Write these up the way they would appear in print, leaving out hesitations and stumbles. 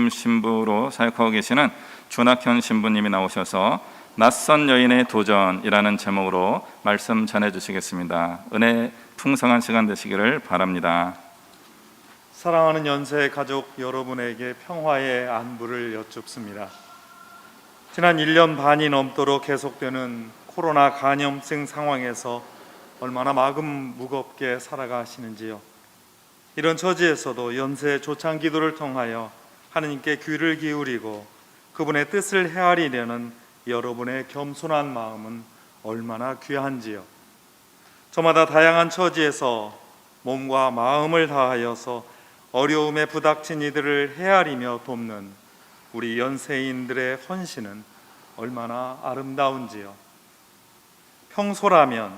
주임 신부로 사역하고 계시는 준학현 신부님이 나오셔서 낯선 여인의 도전이라는 제목으로 말씀 전해주시겠습니다. 은혜 풍성한 시간 되시기를 바랍니다. 사랑하는 연세 가족 여러분에게 평화의 안부를 여쭙습니다. 지난 1년 반이 넘도록 계속되는 코로나 감염증 상황에서 얼마나 마음 무겁게 살아가시는지요. 이런 처지에서도 연세 조창 기도를 통하여 하느님께 귀를 기울이고 그분의 뜻을 헤아리려는 여러분의 겸손한 마음은 얼마나 귀한지요. 저마다 다양한 처지에서 몸과 마음을 다하여서 어려움에 부닥친 이들을 헤아리며 돕는 우리 연세인들의 헌신은 얼마나 아름다운지요. 평소라면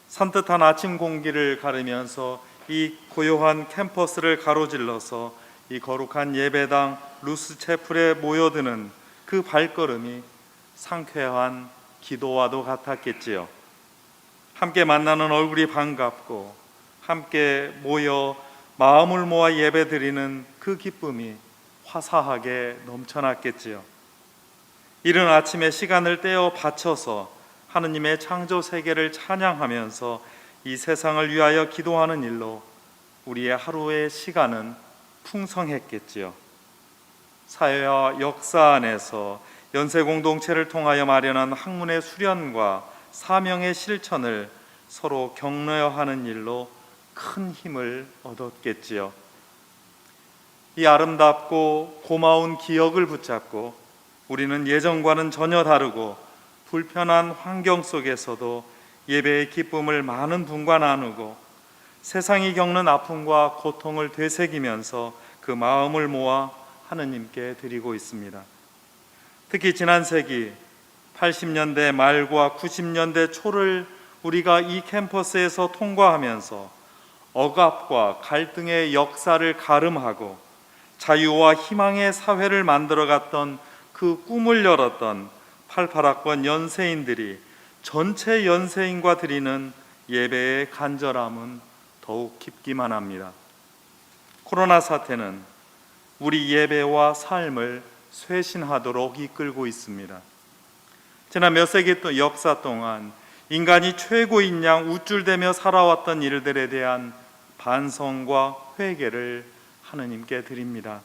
산뜻한 아침 공기를 가르면서 이 고요한 캠퍼스를 가로질러서 이 거룩한 예배당 루스채플에 모여드는 그 발걸음이 상쾌한 기도와도 같았겠지요. 함께 만나는 얼굴이 반갑고 함께 모여 마음을 모아 예배드리는 그 기쁨이 화사하게 넘쳐났겠지요. 이른 아침에 시간을 떼어 바쳐서 하느님의 창조 세계를 찬양하면서 이 세상을 위하여 기도하는 일로 우리의 하루의 시간은 풍성했겠지요. 사회와 역사 안에서 연세 공동체를 통하여 마련한 학문의 수련과 사명의 실천을 서로 격려하는 일로 큰 힘을 얻었겠지요. 이 아름답고 고마운 기억을 붙잡고 우리는 예전과는 전혀 다르고 불편한 환경 속에서도 예배의 기쁨을 많은 분과 나누고 세상이 겪는 아픔과 고통을 되새기면서 그 마음을 모아 하느님께 드리고 있습니다. 특히 지난 세기 80년대 말과 90년대 초를 우리가 이 캠퍼스에서 통과하면서 억압과 갈등의 역사를 가름하고 자유와 희망의 사회를 만들어갔던 그 꿈을 열었던 88학번 연세인들이 전체 연세인과 드리는 예배의 간절함은 더욱 깊기만 합니다. 코로나 사태는 우리 예배와 삶을 쇄신하도록 이끌고 있습니다. 지난 몇 세기 역사 동안 인간이 최고인 양 우쭐대며 살아왔던 일들에 대한 반성과 회개를 하느님께 드립니다.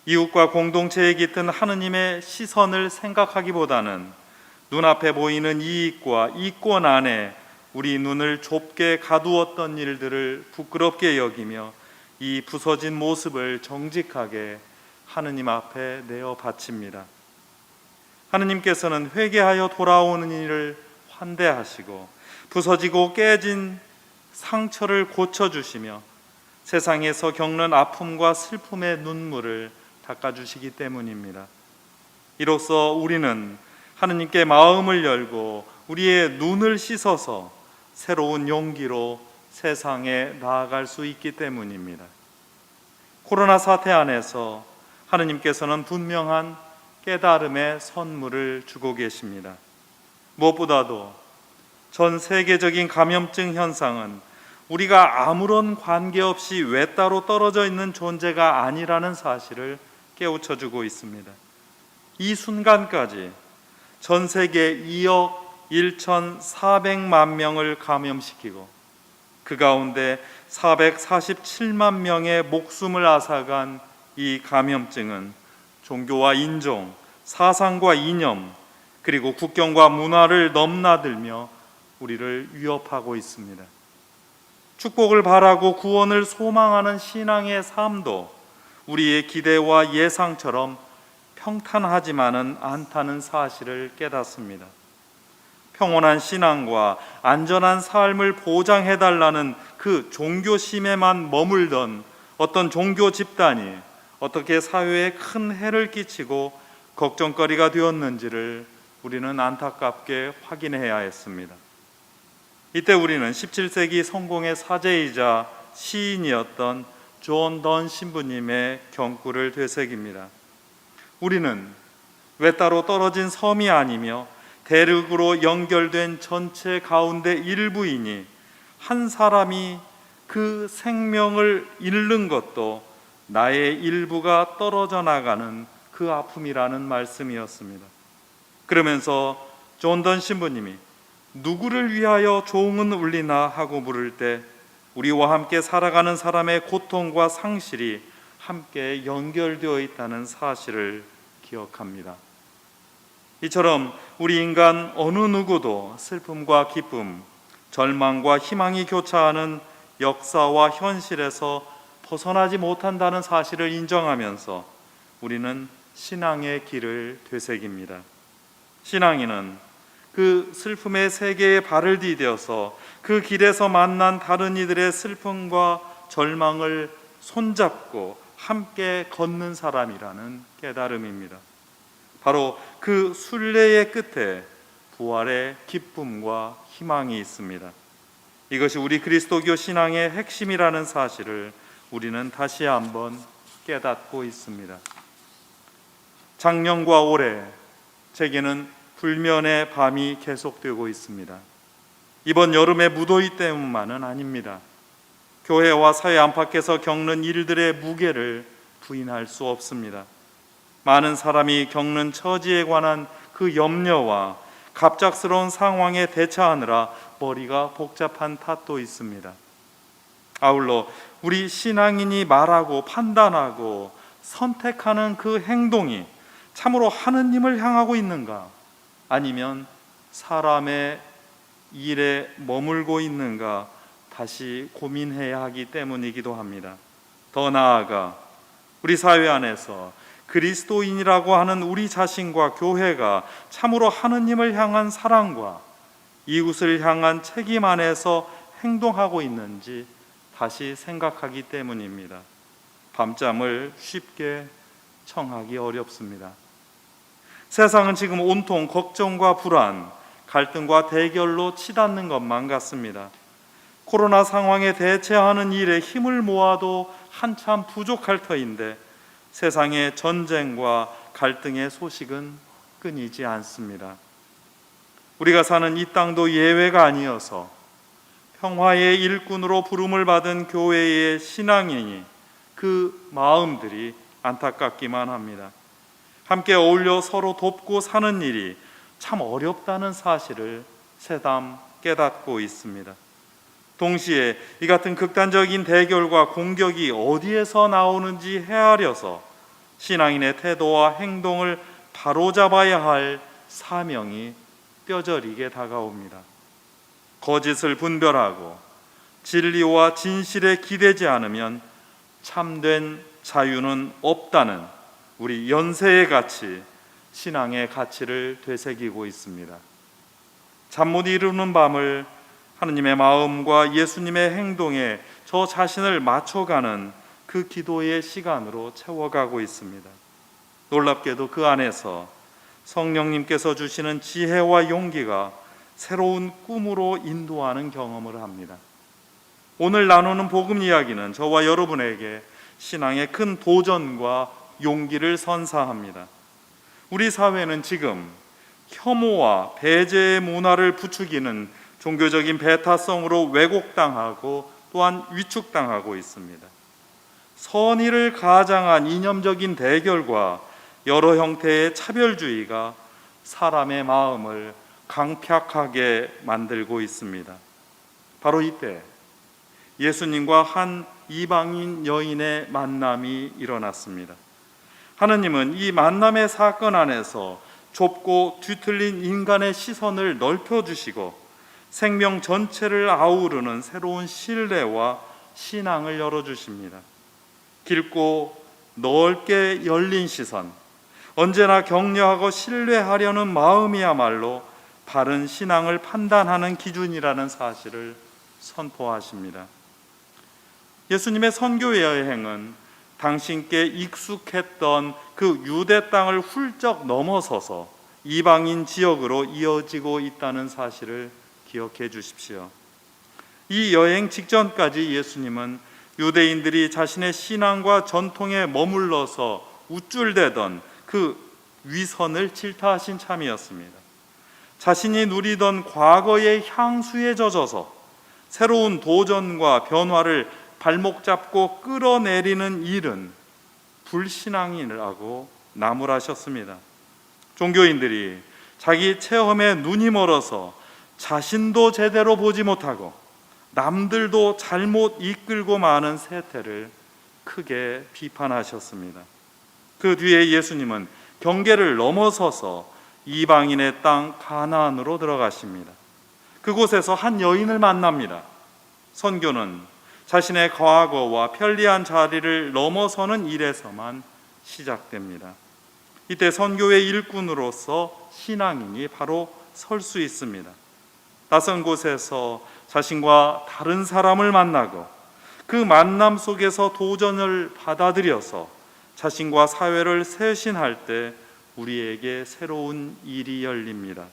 이웃과 공동체에 깃든 하느님의 시선을 생각하기보다는 눈앞에 보이는 이익과 이권 안에 우리 눈을 좁게 가두었던 일들을 부끄럽게 여기며 이 부서진 모습을 정직하게 하느님 앞에 내어 바칩니다. 하느님께서는 회개하여 돌아오는 일을 환대하시고 부서지고 깨진 상처를 고쳐주시며 세상에서 겪는 아픔과 슬픔의 눈물을 닦아주시기 때문입니다. 이로써 우리는 하느님께 마음을 열고 우리의 눈을 씻어서 새로운 용기로 세상에 나아갈 수 있기 때문입니다. 코로나 사태 안에서 하느님께서는 분명한 깨달음의 선물을 주고 계십니다. 무엇보다도 전 세계적인 감염증 현상은 우리가 아무런 관계없이 외따로 떨어져 있는 존재가 아니라는 사실을 깨우쳐 주고 있습니다. 이 순간까지 전 세계 2억 1,400만 명을 감염시키고 그 가운데 447만 명의 목숨을 앗아간 이 감염증은 종교와 인종, 사상과 이념, 그리고 국경과 문화를 넘나들며 우리를 위협하고 있습니다. 축복을 바라고 구원을 소망하는 신앙의 삶도 우리의 기대와 예상처럼 평탄하지만은 않다는 사실을 깨닫습니다. 평온한 신앙과 안전한 삶을 보장해달라는 그 종교심에만 머물던 어떤 종교 집단이 어떻게 사회에 큰 해를 끼치고 걱정거리가 되었는지를 우리는 안타깝게 확인해야 했습니다. 이때 우리는 17세기 성공의 사제이자 시인이었던 존 던 신부님의 경구를 되새깁니다. 우리는 외따로 떨어진 섬이 아니며 대륙으로 연결된 전체 가운데 일부이니 한 사람이 그 생명을 잃는 것도 나의 일부가 떨어져 나가는 그 아픔이라는 말씀이었습니다. 그러면서 존던 신부님이 누구를 위하여 종은 울리나 하고 물을 때 우리와 함께 살아가는 사람의 고통과 상실이 함께 연결되어 있다는 사실을 기억합니다. 이처럼 우리 인간 어느 누구도 슬픔과 기쁨, 절망과 희망이 교차하는 역사와 현실에서 벗어나지 못한다는 사실을 인정하면서 우리는 신앙의 길을 되새깁니다. 신앙인은 그 슬픔의 세계에 발을 디뎌서 그 길에서 만난 다른 이들의 슬픔과 절망을 손잡고 함께 걷는 사람이라는 깨달음입니다. 바로 그 순례의 끝에 부활의 기쁨과 희망이 있습니다. 이것이 우리 그리스도교 신앙의 핵심이라는 사실을 우리는 다시 한번 깨닫고 있습니다. 작년과 올해 제게는 불면의 밤이 계속되고 있습니다. 이번 여름의 무더위 때문만은 아닙니다. 교회와 사회 안팎에서 겪는 일들의 무게를 부인할 수 없습니다. 많은 사람이 겪는 처지에 관한 그 염려와 갑작스러운 상황에 대처하느라 머리가 복잡한 탓도 있습니다. 아울러 우리 신앙인이 말하고 판단하고 선택하는 그 행동이 참으로 하느님을 향하고 있는가, 아니면 사람의 일에 머물고 있는가 다시 고민해야 하기 때문이기도 합니다. 더 나아가 우리 사회 안에서 그리스도인이라고 하는 우리 자신과 교회가 참으로 하느님을 향한 사랑과 이웃을 향한 책임 안에서 행동하고 있는지 다시 생각하기 때문입니다. 밤잠을 쉽게 청하기 어렵습니다. 세상은 지금 온통 걱정과 불안, 갈등과 대결로 치닫는 것만 같습니다. 코로나 상황에 대처하는 일에 힘을 모아도 한참 부족할 터인데 세상의 전쟁과 갈등의 소식은 끊이지 않습니다. 우리가 사는 이 땅도 예외가 아니어서 평화의 일꾼으로 부름을 받은 교회의 신앙인이 그 마음들이 안타깝기만 합니다. 함께 어울려 서로 돕고 사는 일이 참 어렵다는 사실을 새삼 깨닫고 있습니다. 동시에 이 같은 극단적인 대결과 공격이 어디에서 나오는지 헤아려서 신앙인의 태도와 행동을 바로잡아야 할 사명이 뼈저리게 다가옵니다. 거짓을 분별하고 진리와 진실에 기대지 않으면 참된 자유는 없다는 우리 연세의 가치, 신앙의 가치를 되새기고 있습니다. 잠 못 이루는 밤을 하느님의 마음과 예수님의 행동에 저 자신을 맞춰가는 그 기도의 시간으로 채워가고 있습니다. 놀랍게도 그 안에서 성령님께서 주시는 지혜와 용기가 새로운 꿈으로 인도하는 경험을 합니다. 오늘 나누는 복음 이야기는 저와 여러분에게 신앙의 큰 도전과 용기를 선사합니다. 우리 사회는 지금 혐오와 배제의 문화를 부추기는 종교적인 배타성으로 왜곡당하고 또한 위축당하고 있습니다. 선의를 가장한 이념적인 대결과 여러 형태의 차별주의가 사람의 마음을 강팍하게 만들고 있습니다. 바로 이때 예수님과 한 이방인 여인의 만남이 일어났습니다. 하느님은 이 만남의 사건 안에서 좁고 뒤틀린 인간의 시선을 넓혀주시고 생명 전체를 아우르는 새로운 신뢰와 신앙을 열어주십니다. 깊고 넓게 열린 시선, 언제나 격려하고 신뢰하려는 마음이야말로 바른 신앙을 판단하는 기준이라는 사실을 선포하십니다. 예수님의 선교 여행은 당신께 익숙했던 그 유대 땅을 훌쩍 넘어서서 이방인 지역으로 이어지고 있다는 사실을 기억해 주십시오. 이 여행 직전까지 예수님은 유대인들이 자신의 신앙과 전통에 머물러서 우쭐대던 그 위선을 질타하신 참이었습니다. 자신이 누리던 과거의 향수에 젖어서 새로운 도전과 변화를 발목 잡고 끌어내리는 일은 불신앙이라고 나무라셨습니다. 종교인들이 자기 체험에 눈이 멀어서 자신도 제대로 보지 못하고 남들도 잘못 이끌고 마는 세태를 크게 비판하셨습니다. 그 뒤에 예수님은 경계를 넘어서서 이방인의 땅 가나안으로 들어가십니다. 그곳에서 한 여인을 만납니다. 선교는 자신의 과거와 편리한 자리를 넘어서는 일에서만 시작됩니다. 이때 선교의 일꾼으로서 신앙인이 바로 설 수 있습니다. 낯선 곳에서 자신과 다른 사람을 만나고 그 만남 속에서 도전을 받아들여서 자신과 사회를 쇄신할 때 우리에게 새로운 일이 열립니다.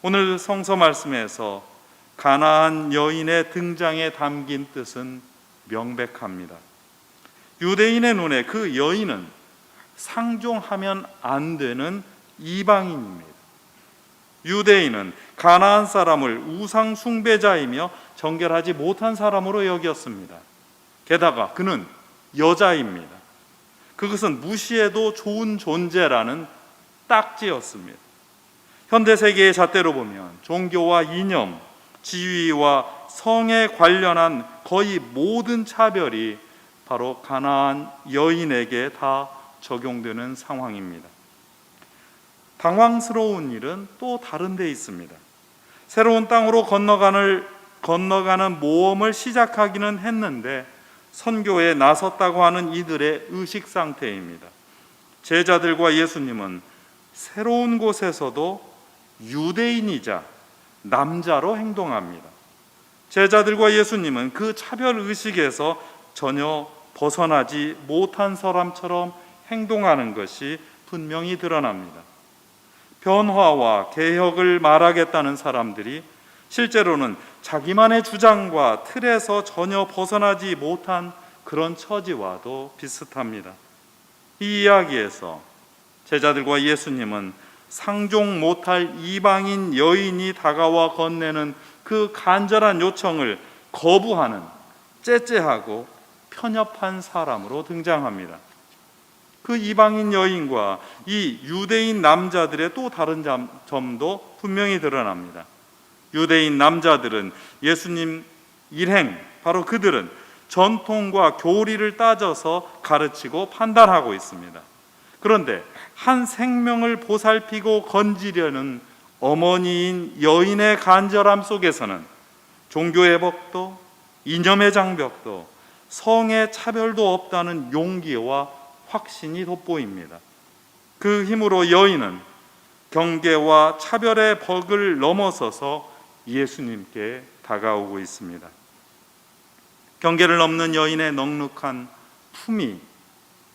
오늘 성서 말씀에서 가나안 여인의 등장에 담긴 뜻은 명백합니다. 유대인의 눈에 그 여인은 상종하면 안 되는 이방인입니다. 유대인은 가나안 사람을 우상 숭배자이며 정결하지 못한 사람으로 여겼습니다. 게다가 그는 여자입니다. 그것은 무시해도 좋은 존재라는 딱지였습니다. 현대 세계의 잣대로 보면 종교와 이념, 지위와 성에 관련한 거의 모든 차별이 바로 가나안 여인에게 다 적용되는 상황입니다. 당황스러운 일은 또 다른 데 있습니다. 새로운 땅으로 건너가는 모험을 시작하기는 했는데 선교에 나섰다고 하는 이들의 의식 상태입니다. 제자들과 예수님은 새로운 곳에서도 유대인이자 남자로 행동합니다. 제자들과 예수님은 그 차별 의식에서 전혀 벗어나지 못한 사람처럼 행동하는 것이 분명히 드러납니다. 변화와 개혁을 말하겠다는 사람들이 실제로는 자기만의 주장과 틀에서 전혀 벗어나지 못한 그런 처지와도 비슷합니다. 이 이야기에서 제자들과 예수님은 상종 못할 이방인 여인이 다가와 건네는 그 간절한 요청을 거부하는 째째하고 편협한 사람으로 등장합니다. 그 이방인 여인과 이 유대인 남자들의 또 다른 점도 분명히 드러납니다. 유대인 남자들은 예수님 일행, 바로 그들은 전통과 교리를 따져서 가르치고 판단하고 있습니다. 그런데 한 생명을 보살피고 건지려는 어머니인 여인의 간절함 속에서는 종교의 법도 이념의 장벽도 성의 차별도 없다는 용기와 확신이 돋보입니다. 그 힘으로 여인은 경계와 차별의 벽을 넘어서서 예수님께 다가오고 있습니다. 경계를 넘는 여인의 넉넉한 품이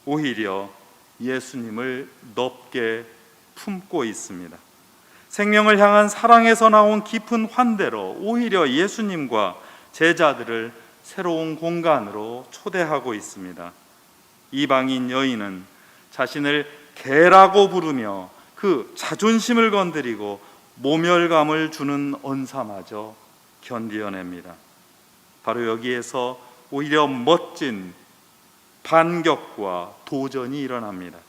오히려 예수님을 넓게 품고 있습니다. 생명을 향한 사랑에서 나온 깊은 환대로 오히려 예수님과 제자들을 새로운 공간으로 초대하고 있습니다. 이방인 여인은 자신을 개라고 부르며 그 자존심을 건드리고 모멸감을 주는 언사마저 견디어냅니다. 바로 여기에서 오히려 멋진 반격과 도전이 일어납니다.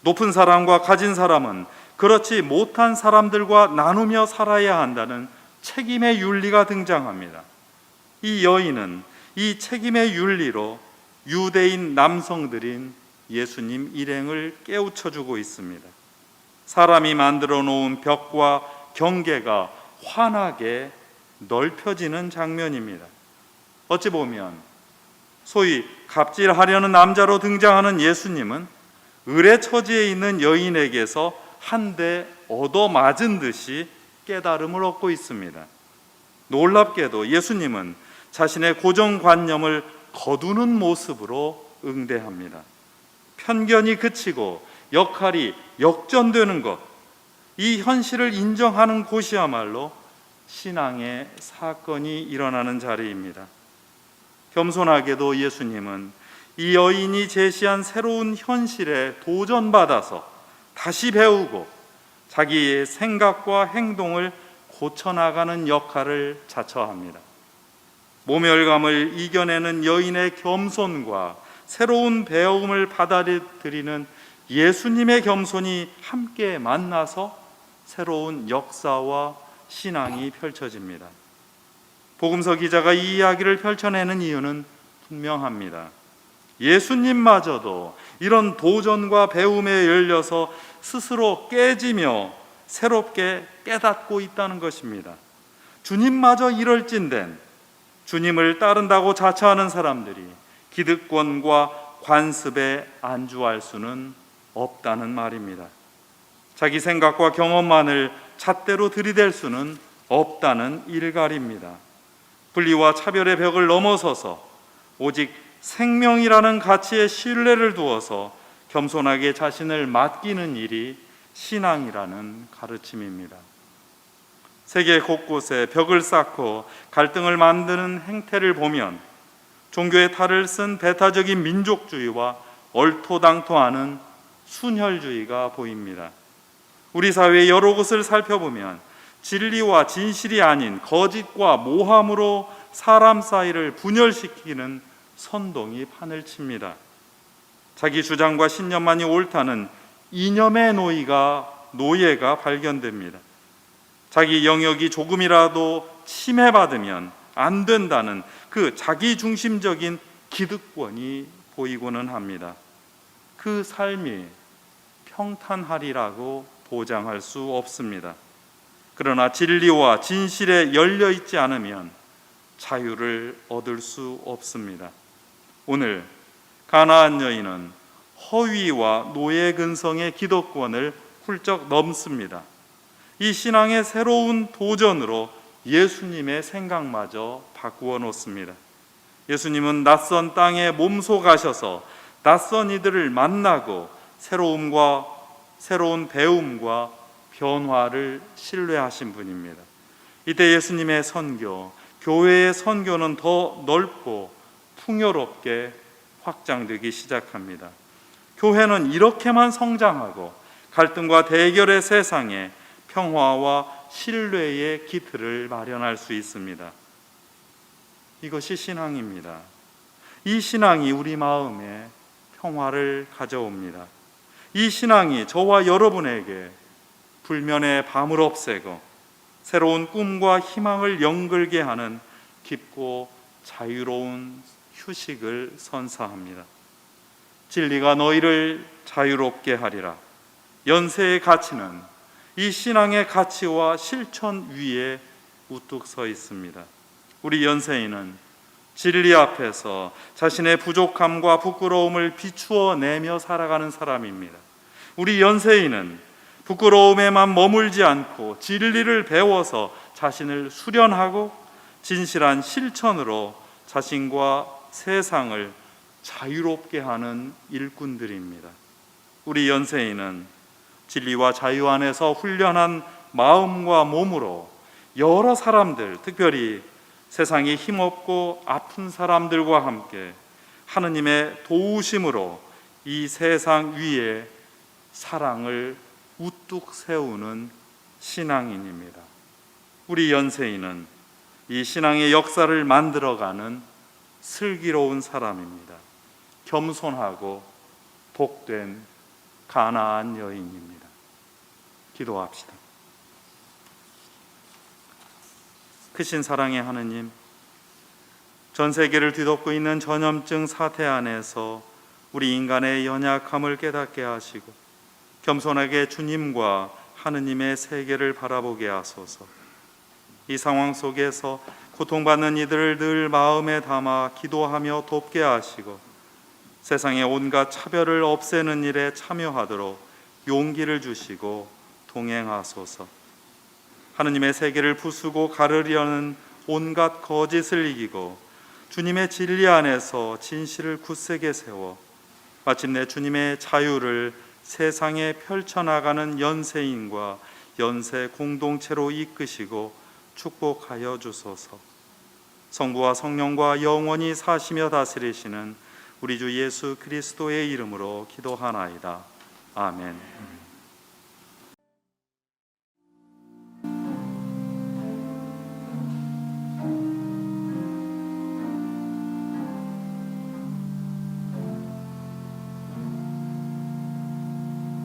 높은 사람과 가진 사람은 그렇지 못한 사람들과 나누며 살아야 한다는 책임의 윤리가 등장합니다. 이 여인은 이 책임의 윤리로 유대인 남성들인 예수님 일행을 깨우쳐주고 있습니다. 사람이 만들어 놓은 벽과 경계가 환하게 넓혀지는 장면입니다. 어찌 보면 소위 갑질하려는 남자로 등장하는 예수님은 을의 처지에 있는 여인에게서 한 대 얻어맞은 듯이 깨달음을 얻고 있습니다. 놀랍게도 예수님은 자신의 고정관념을 거두는 모습으로 응대합니다. 편견이 그치고 역할이 역전되는 것, 이 현실을 인정하는 곳이야말로 신앙의 사건이 일어나는 자리입니다. 겸손하게도 예수님은 이 여인이 제시한 새로운 현실에 도전받아서 다시 배우고 자기의 생각과 행동을 고쳐나가는 역할을 자처합니다. 모멸감을 이겨내는 여인의 겸손과 새로운 배움을 받아들이는 예수님의 겸손이 함께 만나서 새로운 역사와 신앙이 펼쳐집니다. 복음서 기자가 이 이야기를 펼쳐내는 이유는 분명합니다. 예수님마저도 이런 도전과 배움에 열려서 스스로 깨지며 새롭게 깨닫고 있다는 것입니다. 주님마저 이럴진된 주님을 따른다고 자처하는 사람들이 기득권과 관습에 안주할 수는 없다는 말입니다. 자기 생각과 경험만을 잣대로 들이댈 수는 없다는 일갈입니다. 분리와 차별의 벽을 넘어서서 오직 생명이라는 가치에 신뢰를 두어서 겸손하게 자신을 맡기는 일이 신앙이라는 가르침입니다. 세계 곳곳에 벽을 쌓고 갈등을 만드는 행태를 보면 종교의 탈을 쓴 배타적인 민족주의와 얼토당토하는 순혈주의가 보입니다. 우리 사회의 여러 곳을 살펴보면 진리와 진실이 아닌 거짓과 모함으로 사람 사이를 분열시키는 선동이 판을 칩니다. 자기 주장과 신념만이 옳다는 이념의 노예가 발견됩니다. 자기 영역이 조금이라도 침해받으면 안 된다는 그 자기중심적인 기득권이 보이고는 합니다. 그 삶이 평탄하리라고 보장할 수 없습니다. 그러나 진리와 진실에 열려 있지 않으면 자유를 얻을 수 없습니다. 오늘 가나안 여인은 허위와 노예 근성의 기득권을 훌쩍 넘습니다. 이 신앙의 새로운 도전으로 예수님의 생각마저 바꾸어 놓습니다. 예수님은 낯선 땅에 몸소 가셔서 낯선 이들을 만나고 새로운 배움과 변화를 신뢰하신 분입니다. 이때 예수님의 선교, 교회의 선교는 더 넓고 풍요롭게 확장되기 시작합니다. 교회는 이렇게만 성장하고 갈등과 대결의 세상에 평화와 신뢰의 기틀을 마련할 수 있습니다. 이것이 신앙입니다. 이 신앙이 우리 마음에 평화를 가져옵니다. 이 신앙이 저와 여러분에게 불면의 밤을 없애고 새로운 꿈과 희망을 연결게 하는 깊고 자유로운 휴식을 선사합니다. 진리가 너희를 자유롭게 하리라. 연세의 가치는 이 신앙의 가치와 실천 위에 우뚝 서 있습니다. 우리 연세인은 진리 앞에서 자신의 부족함과 부끄러움을 비추어 내며 살아가는 사람입니다. 우리 연세인은 부끄러움에만 머물지 않고 진리를 배워서 자신을 수련하고 진실한 실천으로 자신과 세상을 자유롭게 하는 일꾼들입니다. 우리 연세인은 진리와 자유 안에서 훈련한 마음과 몸으로 여러 사람들, 특별히 세상이 힘없고 아픈 사람들과 함께 하느님의 도우심으로 이 세상 위에 사랑을 우뚝 세우는 신앙인입니다. 우리 연세인은 이 신앙의 역사를 만들어가는 슬기로운 사람입니다. 겸손하고 복된 가나안 여인입니다. 기도합시다. 크신 사랑의 하느님, 전 세계를 뒤덮고 있는 전염증 사태 안에서 우리 인간의 연약함을 깨닫게 하시고 겸손하게 주님과 하느님의 세계를 바라보게 하소서. 이 상황 속에서 고통받는 이들을 늘 마음에 담아 기도하며 돕게 하시고 세상의 온갖 차별을 없애는 일에 참여하도록 용기를 주시고 동행하소서. 하느님의 세계를 부수고 가르려는 온갖 거짓을 이기고 주님의 진리 안에서 진실을 굳세게 세워 마침내 주님의 자유를 세상에 펼쳐나가는 연세인과 연세 공동체로 이끄시고 축복하여 주소서. 성부와 성령과 영원히 사시며 다스리시는 우리 주 예수 그리스도의 이름으로 기도하나이다. 아멘.